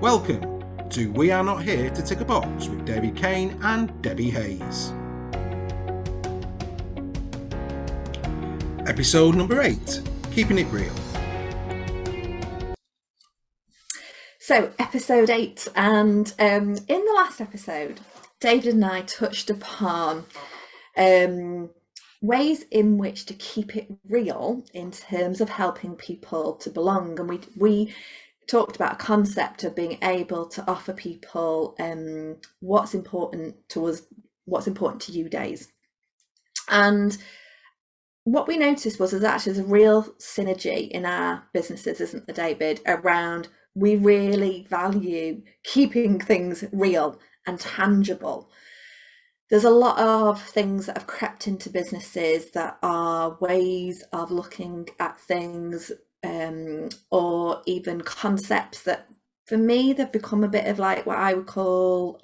Welcome to We Are Not Here to Tick a Box with David Kane and Debbie Hayes. Episode number 8, Keeping It Real. So, episode 8, and in the last episode, David and I touched upon ways in which to keep it real in terms of helping people to belong. And we talked about a concept of being able to offer people what's important to us, what's important to you days. And what we noticed was there's a real synergy in our businesses, isn't there, David, around we really value keeping things real and tangible. There's a lot of things that have crept into businesses that are ways of looking at things, or even concepts that, for me, they've become a bit of like what I would call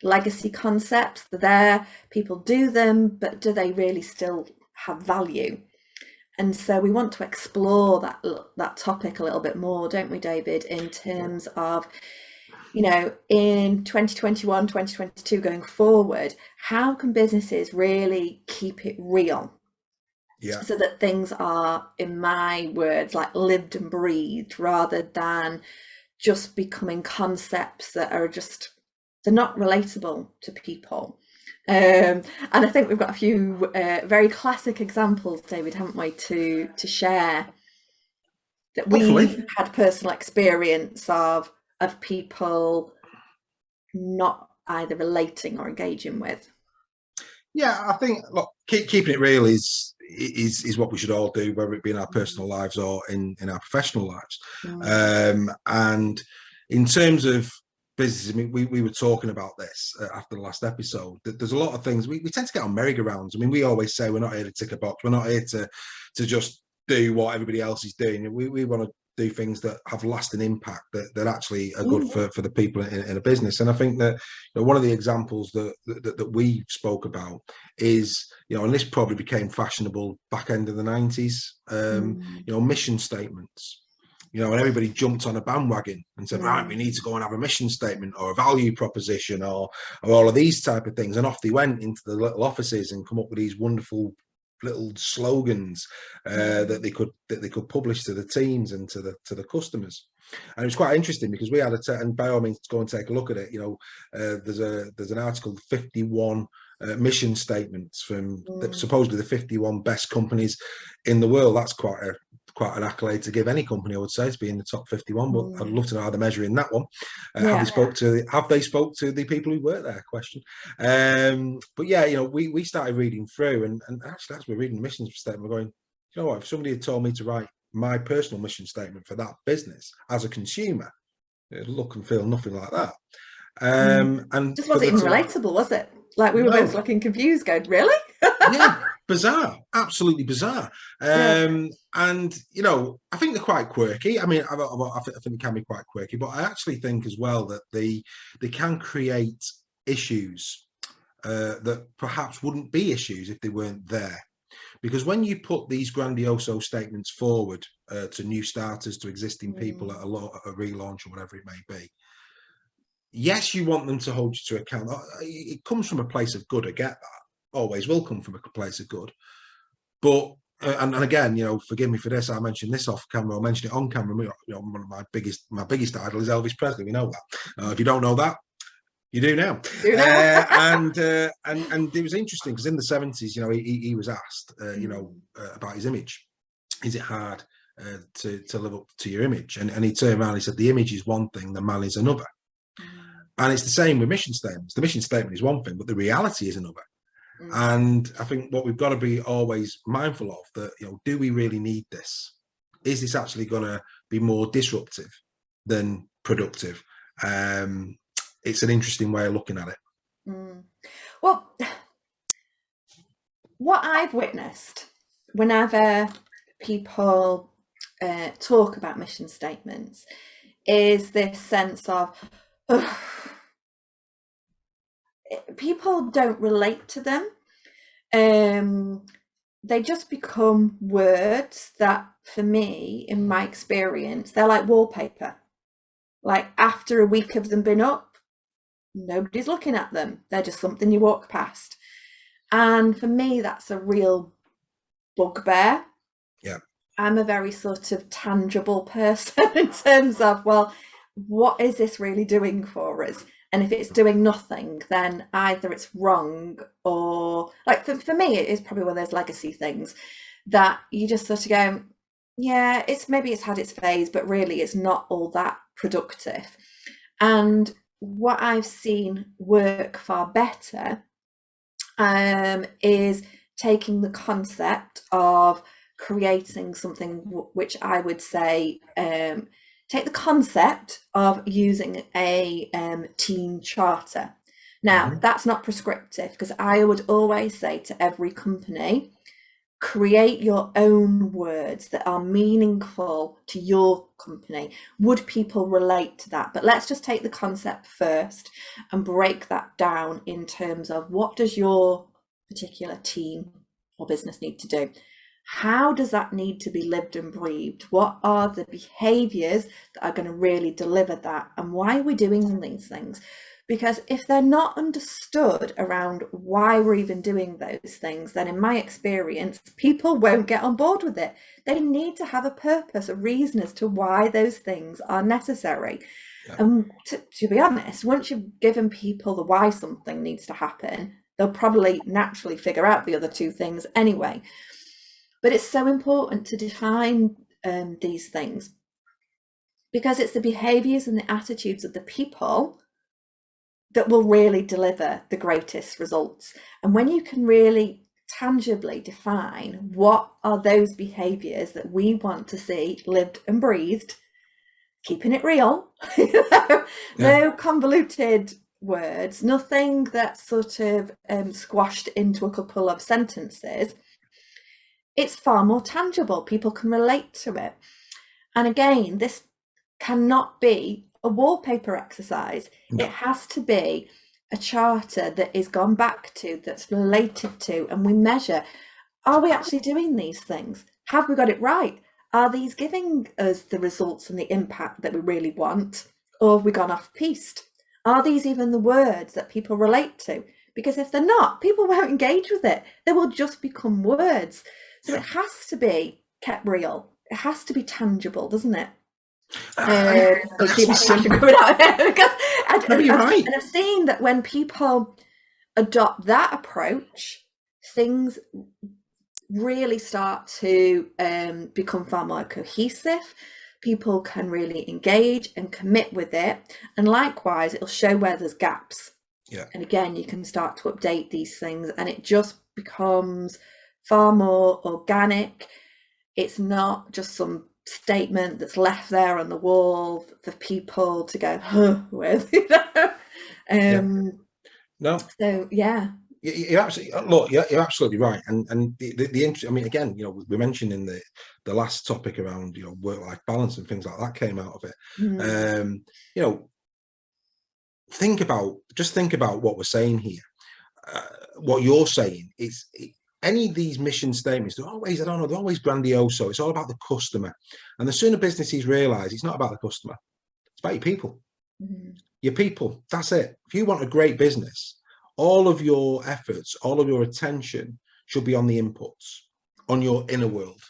legacy concepts. They're there, people do them, but do they really still have value? And so we want to explore that topic a little bit more, don't we, David, in terms of, in 2021, 2022 going forward, how can businesses really keep it real? Yeah. So that things are, in my words, like lived and breathed, rather than just becoming concepts that are they're not relatable to people. And I think we've got a few very classic examples, David, haven't we, to share that we've had personal experience of people not either relating or engaging with. Yeah, I think keeping it real is what we should all do, whether it be in our personal lives or in our professional lives. And in terms of business, I mean, we were talking about this after the last episode, that there's a lot of things we tend to get on merry-go-rounds. I mean, we always say we're not here to tick a box. We're not here to just do what everybody else is doing. We want to do things that have lasting impact, that actually are good for the people in a business. And I think that one of the examples that we spoke about is, and this probably became fashionable back end of the 90s, mission statements. And everybody jumped on a bandwagon and said, right, we need to go and have a mission statement or a value proposition or all of these type of things. And off they went into the little offices and come up with these wonderful little slogans that they could publish to the teams and to the customers. And it was quite interesting because we had and by all means, go and take a look at it. There's an article, 51 mission statements from supposedly the 51 best companies in the world. That's quite an accolade to give any company, I would say, to be in the top 51. But I'd love to know how they're measuring that one. Have they spoke to the people who work there? Question. But yeah, we started reading through, and actually, as we're reading the mission statement, we're going, what? If somebody had told me to write my personal mission statement for that business as a consumer, it'd look and feel nothing like that. And just wasn't even relatable, was it? Like we were both looking confused, going, really? Yeah, bizarre, absolutely bizarre. And I think they're quite quirky. I mean, I think they can be quite quirky, but I actually think as well that they can create issues that perhaps wouldn't be issues if they weren't there. Because when you put these grandioso statements forward to new starters, to existing people at a relaunch or whatever it may be, yes, you want them to hold you to account. It comes from a place of good. I get that. Always will come from a place of good. But and again, forgive me for this. I mentioned this off camera. I mentioned it on camera. One of my biggest idol is Elvis Presley. We know that. If you don't know that, you do now. And it was interesting because in the 70s, he was asked, about his image. Is it hard to live up to your image? And he turned around and he said, the image is one thing, the man is another. And it's the same with mission statements. The mission statement is one thing, but the reality is another. And I think what we've got to be always mindful of, that, do we really need this? Is this actually going to be more disruptive than productive? It's an interesting way of looking at it. Well, what I've witnessed whenever people talk about mission statements is this sense of people don't relate to them. They just become words that, for me, in my experience, they're like wallpaper. Like after a week of them being up, nobody's looking at them. They're just something you walk past. And for me, that's a real bugbear. Yeah. I'm a very sort of tangible person in terms of, well, what is this really doing for us? And if it's doing nothing, then either it's wrong, or like for me, it is probably one of those legacy things that you just sort of go, yeah, it's had its phase, but really it's not all that productive. And what I've seen work far better is taking the concept of creating something which I would say, take the concept of using a team charter. Now, that's not prescriptive, because I would always say to every company, create your own words that are meaningful to your company. Would people relate to that? But let's just take the concept first and break that down in terms of, what does your particular team or business need to do? How does that need to be lived and breathed? What are the behaviors that are going to really deliver that? And why are we doing these things? Because if they're not understood around why we're even doing those things, then in my experience, people won't get on board with it. They need to have a purpose, a reason as to why those things are necessary. Yeah. And to be honest, once you've given people the why something needs to happen, they'll probably naturally figure out the other two things anyway. But it's so important to define these things, because it's the behaviors and the attitudes of the people that will really deliver the greatest results. And when you can really tangibly define what are those behaviors that we want to see lived and breathed, keeping it real, no convoluted words, nothing that's sort of squashed into a couple of sentences, it's far more tangible. People can relate to it. And again, this cannot be a wallpaper exercise. No. It has to be a charter that is gone back to, that's related to, and we measure, are we actually doing these things? Have we got it right? Are these giving us the results and the impact that we really want? Or have we gone off piste? Are these even the words that people relate to? Because if they're not, people won't engage with it. They will just become words. So it has to be kept real. It has to be tangible, doesn't it? And I've seen that when people adopt that approach, things really start to become far more cohesive. People can really engage and commit with it, and likewise it'll show where there's gaps. Yeah. And again, you can start to update these things, and it just becomes far more organic. It's not just some statement that's left there on the wall for people to go, with, you know. No. So yeah. You're absolutely, look, you're absolutely right. And the interest, I mean, again, you know, we mentioned in the last topic around, you know, work-life balance and things like that came out of it. You know, think about what we're saying here. What you're saying is, any of these mission statements, they're always, I don't know, they're always grandiose. So it's all about the customer. And the sooner businesses realize it's not about the customer, it's about your people. Your people, that's it. If you want a great business, all of your efforts, all of your attention should be on the inputs, on your inner world.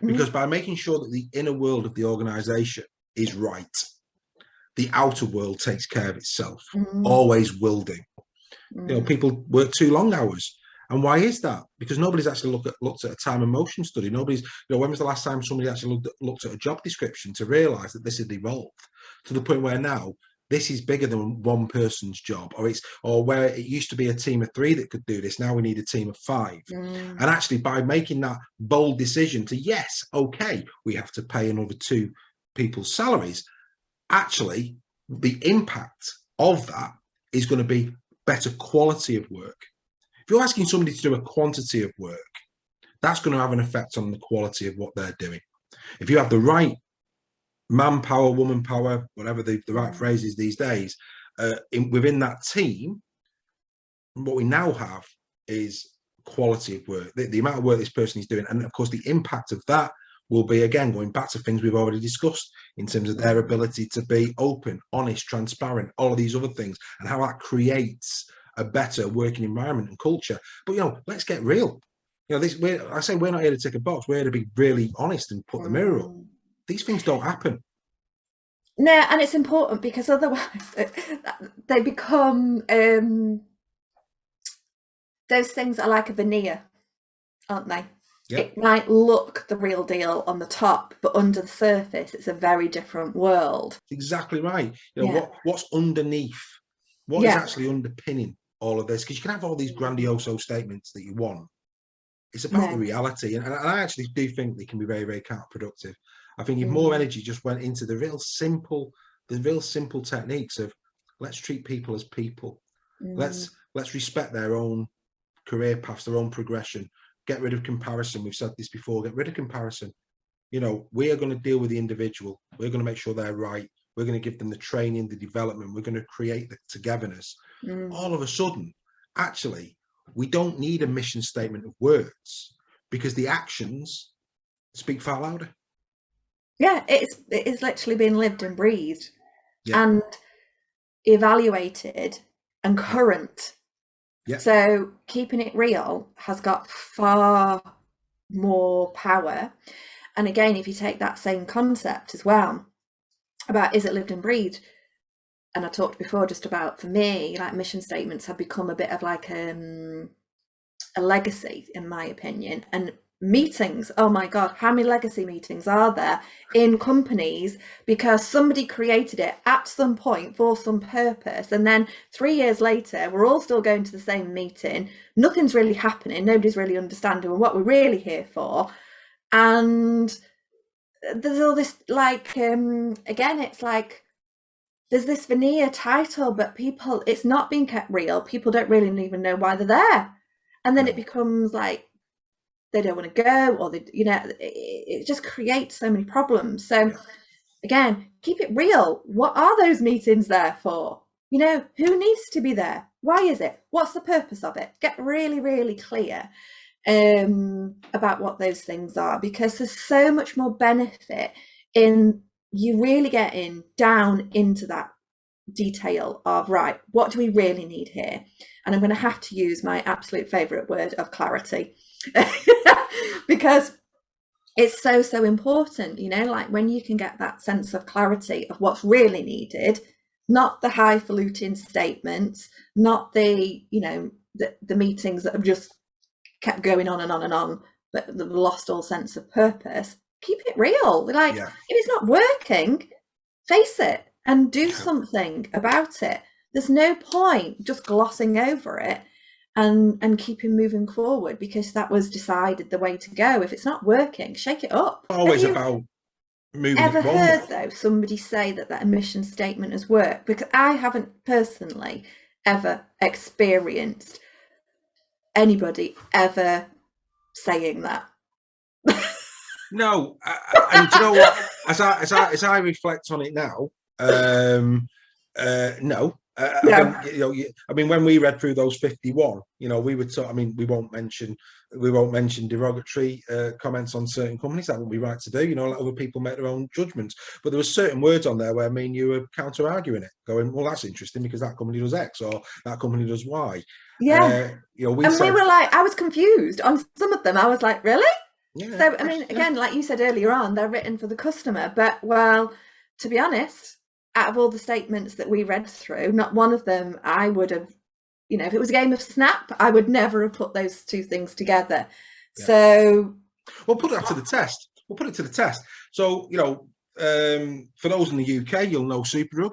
Because by making sure that the inner world of the organization is right, the outer world takes care of itself, always will do. You know, people work too long hours. And why is that? Because nobody's actually looked at a time and motion study. Nobody's, you know, when was the last time somebody actually looked at a job description to realize that this had evolved to the point where now this is bigger than one person's job, or where it used to be a team of 3 that could do this. Now we need a team of 5. And actually, by making that bold decision to, yes, okay, we have to pay another 2 people's salaries, actually the impact of that is going to be better quality of work. If you're asking somebody to do a quantity of work, that's going to have an effect on the quality of what they're doing. If you have the right manpower, woman power, whatever the right phrase is these days, within that team, what we now have is quality of work, the amount of work this person is doing, and of course the impact of that will be, again, going back to things we've already discussed in terms of their ability to be open, honest, transparent, all of these other things, and how that creates a better working environment and culture. But, you know, let's get real. You know, I say we're not here to tick a box. We're here to be really honest and put the mirror up. These things don't happen. No, and it's important because otherwise they become those things are like a veneer, aren't they? Yep. It might look the real deal on the top, but under the surface, it's a very different world. Exactly right. You know, what's underneath? What is actually underpinning all of this? Because you can have all these grandiose statements that you want. It's about the reality, and I actually do think they can be very, very counterproductive. I think if more energy just went into the real simple techniques of, let's treat people as people. Let's respect their own career paths, their own progression. Get rid of comparison. We've said this before. Get rid of comparison. You know, we are going to deal with the individual. We're going to make sure they're right. We're going to give them the training, the development. We're going to create the togetherness. All of a sudden, actually, we don't need a mission statement of words, because the actions speak far louder. Yeah, it's literally been lived and breathed and evaluated and current. So keeping it real has got far more power. And again, if you take that same concept as well about, is it lived and breathed? And I talked before just about, for me, like, mission statements have become a bit of like a legacy, in my opinion. And meetings, oh my God, how many legacy meetings are there in companies because somebody created it at some point for some purpose, and then 3 years later we're all still going to the same meeting, nothing's really happening, nobody's really understanding what we're really here for, and there's all this, like, again, it's like there's this veneer title, but people, it's not being kept real. People don't really even know why they're there, and then it becomes like they don't want to go, or they, you know, it just creates so many problems. So again, keep it real. What are those meetings there for? You know, who needs to be there? Why is it? What's the purpose of it? Get really, really clear about what those things are, because there's so much more benefit in you really getting down into that detail of, right, what do we really need here? And I'm going to have to use my absolute favorite word of clarity because it's so important, you know, like when you can get that sense of clarity of what's really needed, not the highfalutin statements, not the, you know, the meetings that have just kept going on and on and on, but they've lost all sense of purpose. Keep it real. Like, if it's not working, face it and do something about it. There's no point just glossing over it and keeping moving forward because that was decided the way to go. If it's not working, shake it up. Always about moving. Ever heard though somebody say that mission statement has worked? Because I haven't personally ever experienced anybody ever saying that. No, and do you know what? As I reflect on it now, no. I mean, when we read through those 51, you know, we were taught. I mean, we won't mention derogatory comments on certain companies. That wouldn't be right to do. You know, let other people make their own judgments. But there were certain words on there where, I mean, you were counter arguing it, going, well, that's interesting because that company does X or that company does Y. Yeah, you know, we were like, I was confused on some of them. I was like, really? Yeah. So, I mean, again, like you said earlier on, they're written for the customer. But, well, to be honest, out of all the statements that we read through, not one of them I would have, you know, if it was a game of Snap, I would never have put those two things together. Yeah. So we'll put that to the test. We'll put it to the test. So, you know, for those in the UK, you'll know Superdrug.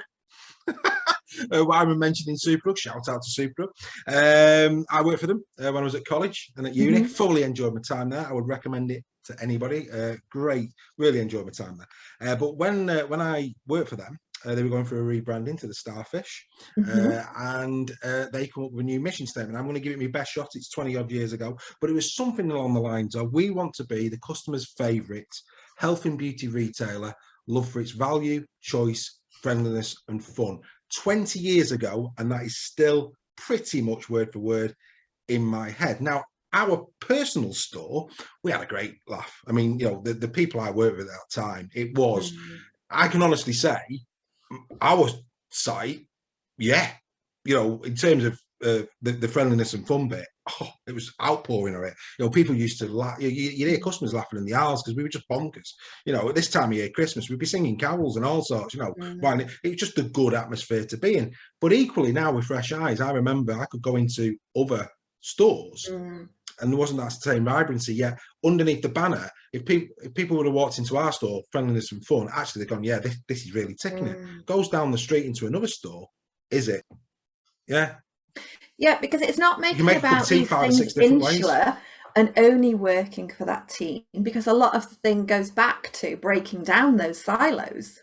I remember mentioning Superdrug. Shout out to Superdrug. I worked for them when I was at college and at uni. Fully enjoyed my time there. I would recommend it to anybody. Great, really enjoyed my time there. But when I worked for them, they were going for a rebranding to the Starfish, and they come up with a new mission statement. I'm going to give it my best shot. It's 20 odd years ago, but it was something along the lines of, we want to be the customer's favourite health and beauty retailer, loved for its value, choice, friendliness and fun. 20 years ago, and that is still pretty much word for word in my head. Now, our personal store, we had a great laugh. I mean, the people I worked with at that time, it was, I can honestly say, our site, yeah, in terms of the friendliness and fun bit, it was outpouring of it. People used to laugh. You'd hear customers laughing in the aisles because we were just bonkers. At this time of year, Christmas, we'd be singing carols and all sorts. Right? It was just a good atmosphere to be in. But equally now, with fresh eyes, I remember I could go into other stores. And there wasn't that same vibrancy yet. Underneath the banner, if people would have walked into our store, friendliness and fun, actually they've gone, yeah, this is really ticking it. Goes down the street into another store, is it? Yeah. Yeah, because it's not making about these things insular and only working for that team, because a lot of the thing goes back to breaking down those silos.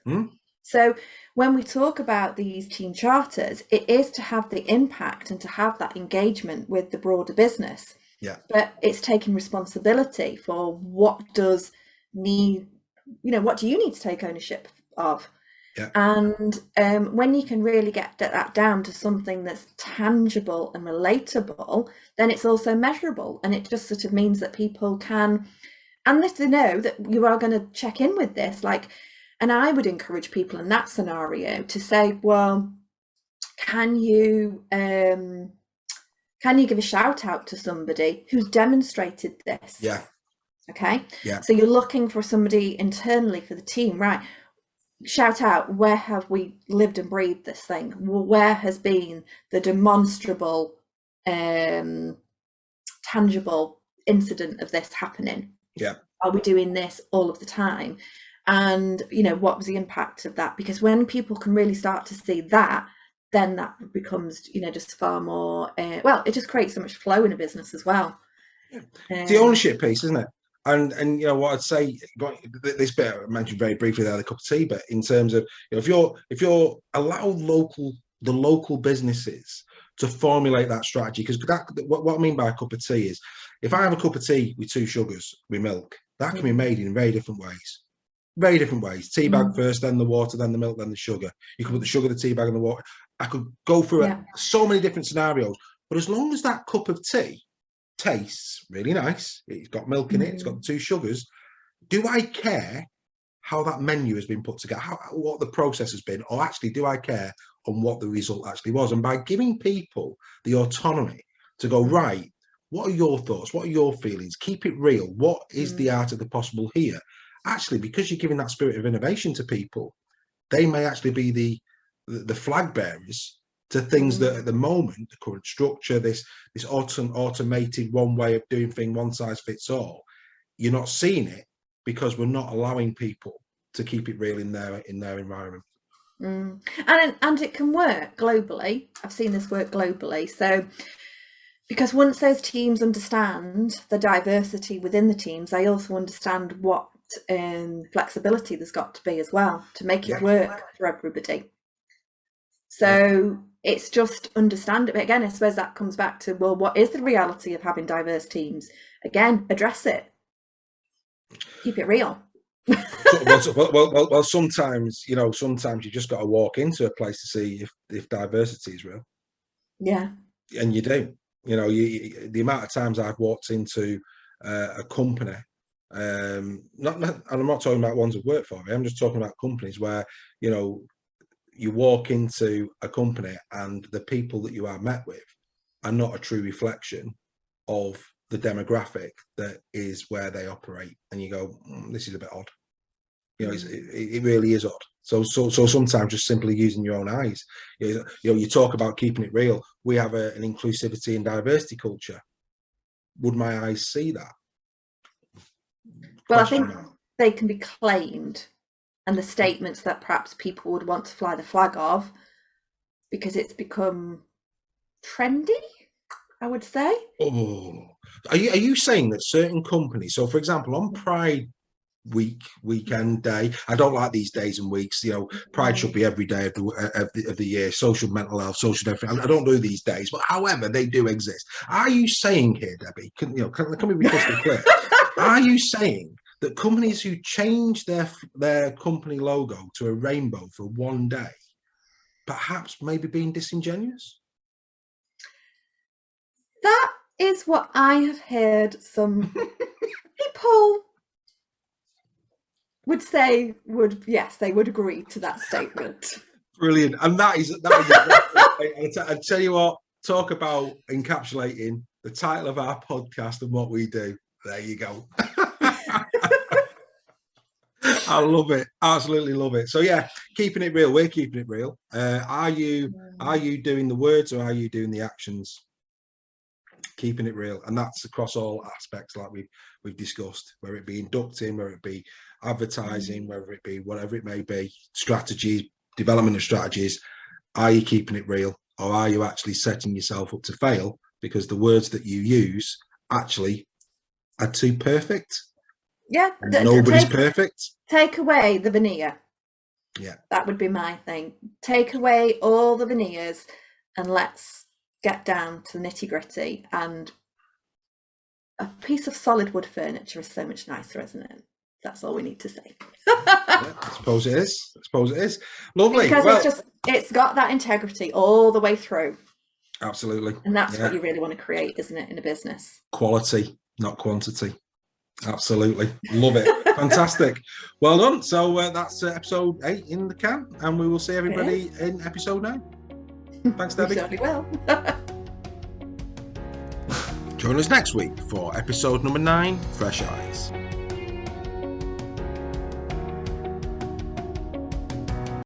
So when we talk about these team charters, it is to have the impact and to have that engagement with the broader business. Yeah. But it's taking responsibility for what does need, what do you need to take ownership of? Yeah. And when you can really get that down to something that's tangible and relatable, then it's also measurable. And it just sort of means that people can, and they know that you are going to check in with this. And I would encourage people in that scenario to say, well, can you give a shout out to somebody who's demonstrated this? Yeah. Okay. Yeah. So you're looking for somebody internally for the team, right? Shout out, where have we lived and breathed this thing? Where has been the demonstrable, tangible incident of this happening? Yeah. Are we doing this all of the time? And, what was the impact of that? Because when people can really start to see that, then that becomes, just far more, it just creates so much flow in a business as well. It's the ownership piece, isn't it? And what I'd say, this bit I mentioned very briefly there, the cup of tea, but in terms of, if you're allow the local businesses to formulate that strategy, because what I mean by a cup of tea is, if I have a cup of tea with 2 sugars with milk, that can be made in very different ways. Very different ways. Tea bag first, then the water, then the milk, then the sugar. You can put the sugar, the tea bag, and the water. I could go through so many different scenarios. But as long as that cup of tea tastes really nice, it's got milk in it, it's got the 2 sugars, do I care how that menu has been put together, what the process has been, or actually do I care on what the result actually was? And by giving people the autonomy to go, right, what are your thoughts? What are your feelings? Keep it real. What is the art of the possible here? Actually, because you're giving that spirit of innovation to people, they may actually be the flag bearers to things that at the moment, the current structure, this automated one way of doing things, one size fits all, you're not seeing it because we're not allowing people to keep it real in their environment. And it can work globally. I've seen this work globally. So because once those teams understand the diversity within the teams, they also understand what flexibility there's got to be as well to make it work for everybody. So it's just understand it. Again, I suppose that comes back to, well, what is the reality of having diverse teams? Again, address it. Keep it real. well, sometimes you just got to walk into a place to see if diversity is real. Yeah. And you do. The amount of times I've walked into a company, and I'm not talking about ones that work for me, I'm just talking about companies where you walk into a company and the people that you are met with are not a true reflection of the demographic that is where they operate, and you go, this is a bit odd. It really is odd. So sometimes just simply using your own eyes. You talk about keeping it real. We have an inclusivity and diversity culture. Would my eyes see that? Well, I think they can be claimed, and the statements that perhaps people would want to fly the flag of, because it's become trendy, I would say. Oh, are you saying that certain companies? So, for example, on Pride weekend day, I don't like these days and weeks. Pride should be every day of the year. Social mental health, social everything. I don't do these days, but however, they do exist. Are you saying here, Debbie? Can we be crystal clear? Are you saying that companies who change their company logo to a rainbow for one day, perhaps maybe being disingenuous? That is what I have heard some people would say yes, they would agree to that statement. Brilliant. And that is I tell you what, talk about encapsulating the title of our podcast and what we do. There you go. I love it. Absolutely love it. So yeah, keeping it real. We're keeping it real. Are you doing the words or are you doing the actions? Keeping it real, and that's across all aspects, like we've discussed, whether it be inducting, whether it be advertising, whether it be whatever it may be, strategies, development of strategies. Are you keeping it real, or are you actually setting yourself up to fail because the words that you use actually are too perfect? Yeah, nobody's perfect. Take away the veneer. Yeah, that would be my thing. Take away all the veneers and let's get down to the nitty-gritty. And a piece of solid wood furniture is so much nicer, isn't it? That's all we need to say. Yeah, I suppose it is. Lovely. Because it's got that integrity all the way through. Absolutely. And that's what you really want to create, isn't it, in a business? Quality, not quantity. Absolutely. Love it. Fantastic. Well done. So that's episode 8 in the can, and we will see everybody in episode 9. Thanks, Debbie. We certainly will. Join us next week for episode number 9, Fresh Eyes.